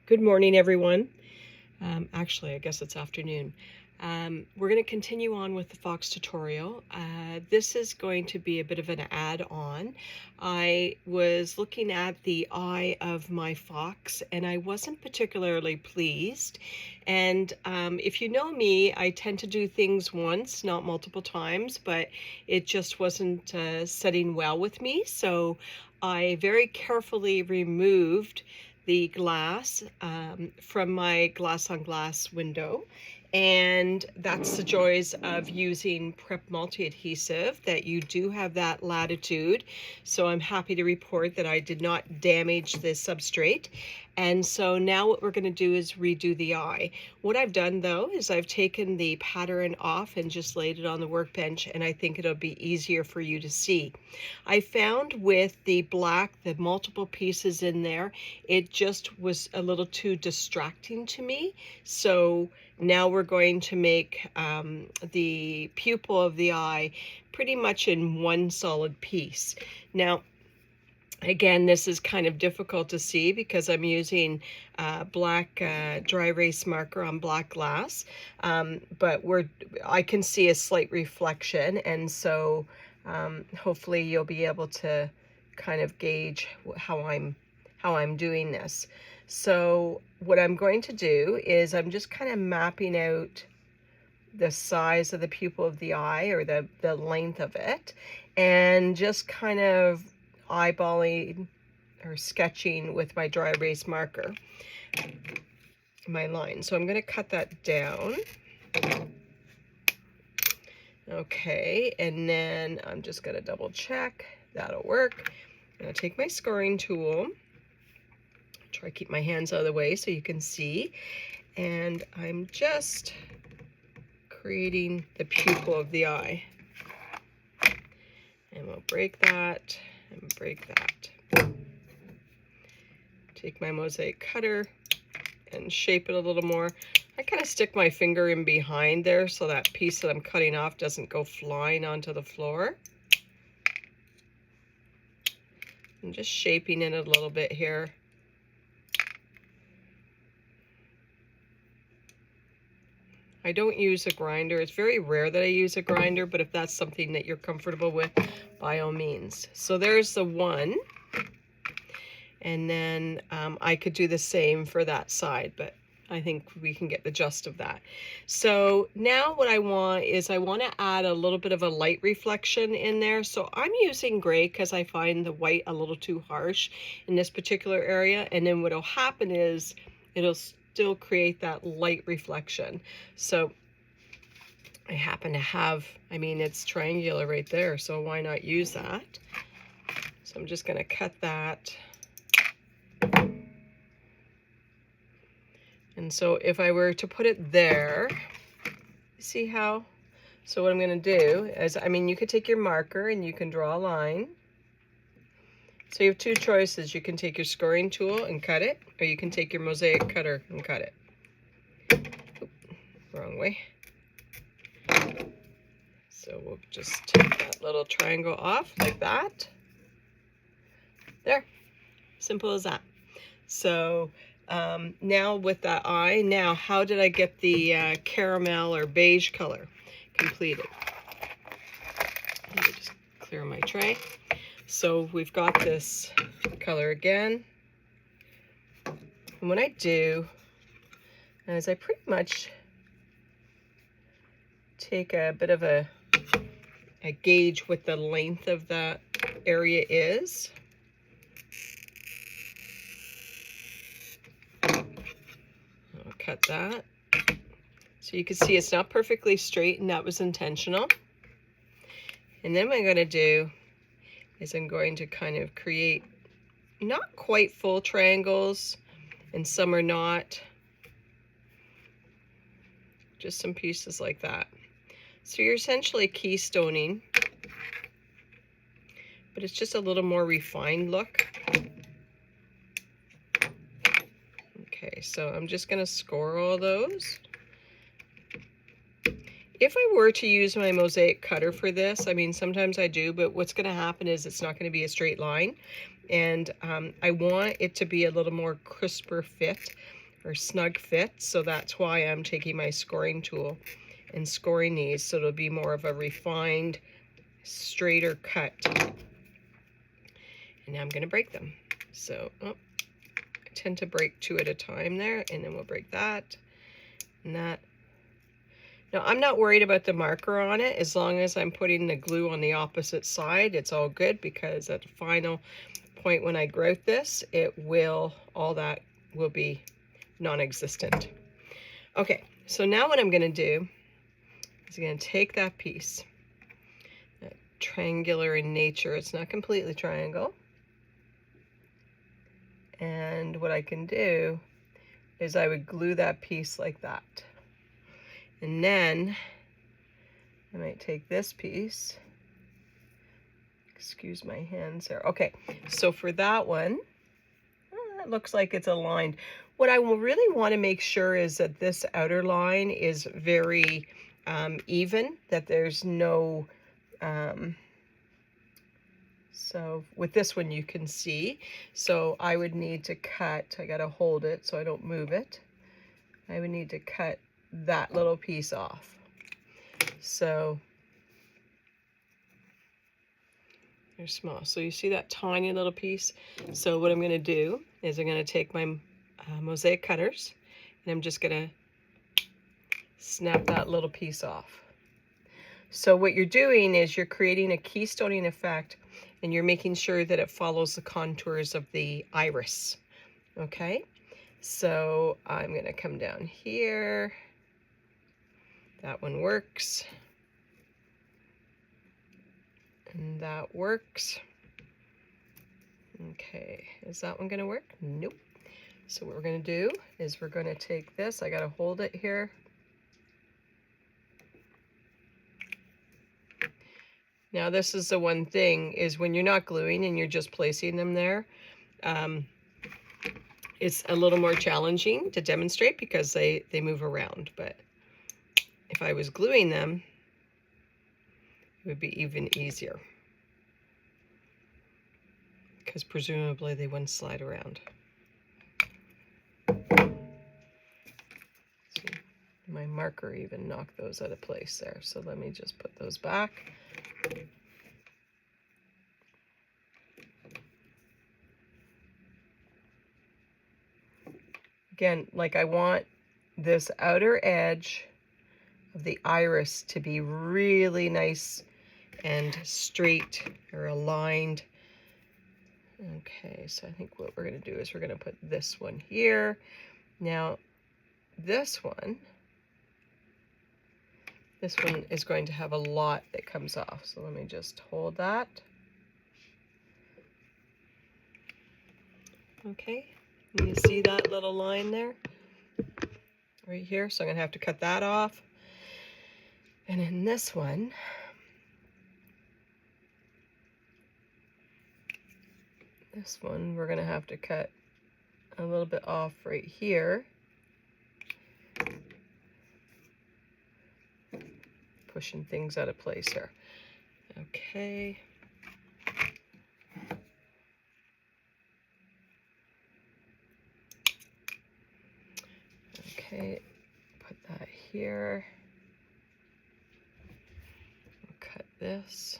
Good morning, everyone. Actually, I guess it's afternoon. We're going to continue on with the Fox tutorial. This is going to be a bit of an add-on. I was looking at the eye of my fox and I wasn't particularly pleased. And if you know me, I tend to do things once, not multiple times, but it just wasn't setting well with me. So I very carefully removed the glass from my glass on glass window. And that's the joys of using Prep Multi Adhesive, that you do have that latitude. So I'm happy to report that I did not damage the substrate. And so now what we're going to do is redo the eye. What I've done though is I've taken the pattern off and just laid it on the workbench, and I think it'll be easier for you to see. I found with the black, the multiple pieces in there, it just was a little too distracting to me. So now we're going to make the pupil of the eye pretty much in one solid piece. Now, again, this is kind of difficult to see because I'm using black dry erase marker on black glass, but I can see a slight reflection, and so hopefully you'll be able to kind of gauge how I'm doing this. So what I'm going to do is I'm just kind of mapping out the size of the pupil of the eye, or the length of it, and just kind of eyeballing or sketching with my dry erase marker my line. So I'm going to cut that down. Okay, and then I'm just going to double check that'll work. I'm going to take my scoring tool, try to keep my hands out of the way so you can see, and I'm just creating the pupil of the eye. And we'll break that and break that. Take my Mosaic cutter and shape it a little more. I kind of stick my finger in behind there so that piece that I'm cutting off doesn't go flying onto the floor. I'm just shaping it a little bit here. I don't use a grinder. It's very rare that I use a grinder, but if that's something that you're comfortable with, by all means. So there's the one. And then I could do the same for that side, but I think we can get the gist of that. So now what I want is I want to add a little bit of a light reflection in there. So I'm using gray because I find the white a little too harsh in this particular area. And then what'll happen is it'll still create that light reflection. So I happen to have, I mean, it's triangular right there, so why not use that? So I'm just going to cut that. And so if I were to put it there, see how? So what I'm going to do is, I mean, you could take your marker and you can draw a line. So you have two choices. You can take your scoring tool and cut it, or you can take your Mosaic cutter and cut it. Oop, wrong way. So we'll just take that little triangle off like that. There, simple as that. So now with that eye, now how did I get the caramel or beige color completed? Let me just clear my tray. So we've got this color again. And what I do is I pretty much take a bit of a gauge what the length of that area is. I'll cut that. So you can see it's not perfectly straight, and that was intentional. And then what I'm going to do is I'm going to kind of create not quite full triangles, and some are not, just some pieces like that. So you're essentially keystoning, but it's just a little more refined look. Okay, so I'm just going to score all those. If I were to use my Mosaic cutter for this, I mean, sometimes I do, but what's going to happen is it's not going to be a straight line. And I want it to be a little more crisper fit. or snug fit, so that's why I'm taking my scoring tool and scoring these, so it'll be more of a refined, straighter cut. And now I'm going to break them. So I tend to break 2 at a time there, and then we'll break that and that. Now I'm not worried about the marker on it. As long as I'm putting the glue on the opposite side, it's all good, because at the final point when I grout this, all that will be non-existent. Okay, so now what I'm going to do is I'm going to take that piece, triangular in nature, it's not completely triangle, and what I can do is I would glue that piece like that, and then I might take this piece, excuse my hands there. Okay, so for that one, it looks like it's aligned. What I will really want to make sure is that this outer line is very even, that there's no so with this one you can see, so I would need to cut, I gotta hold it so I don't move it, I would need to cut that little piece off. So they're small, so you see that tiny little piece. So what I'm going to do is I'm going to take my Mosaic cutters, and I'm just going to snap that little piece off. So what you're doing is you're creating a keystoning effect, and you're making sure that it follows the contours of the iris. Okay, so I'm going to come down here, that one works, and that works. Okay, is that one going to work? Nope. So what we're going to do is we're going to take this, I got to hold it here. Now this is the one thing, is when you're not gluing and you're just placing them there, it's a little more challenging to demonstrate because they move around. But if I was gluing them, it would be even easier, because presumably they wouldn't slide around. See, my marker even knocked those out of place there, so let me just put those back. Again, like, I want this outer edge of the iris to be really nice and straight or aligned. Okay, so I think what we're going to do is we're going to put this one here. Now, this one is going to have a lot that comes off. So let me just hold that. Okay, you see that little line there? Right here, so I'm going to have to cut that off. And in this one, we're going to have to cut a little bit off right here. Pushing things out of place here. Okay. Okay, put that here. We'll cut this.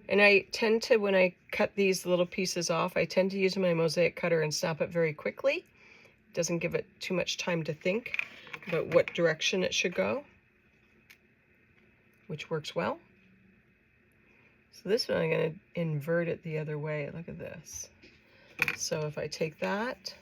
And I tend to, when I cut these little pieces off, I tend to use my Mosaic cutter and snap it very quickly. It doesn't give it too much time to think about what direction it should go, which works well. So this one, I'm going to invert it the other way. Look at this. So if I take that,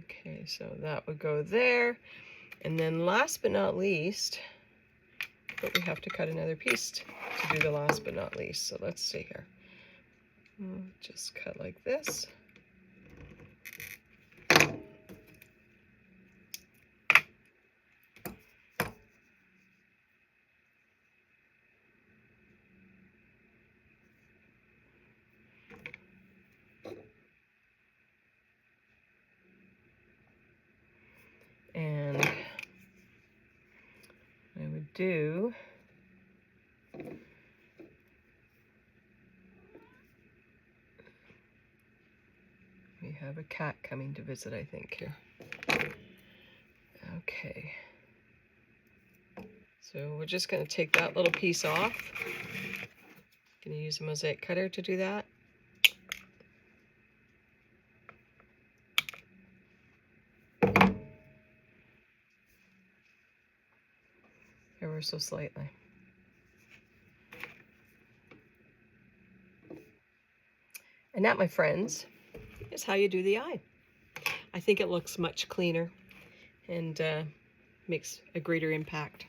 okay, so that would go there. And then last but not least, but we have to cut another piece to do the last but not least. So let's see here. Just cut like this. do, we have a cat coming to visit, I think, here. Okay. So we're just going to take that little piece off. Going to use a Mosaic cutter to do that. Ever so slightly. And that, my friends, is how you do the eye. I think it looks much cleaner and makes a greater impact.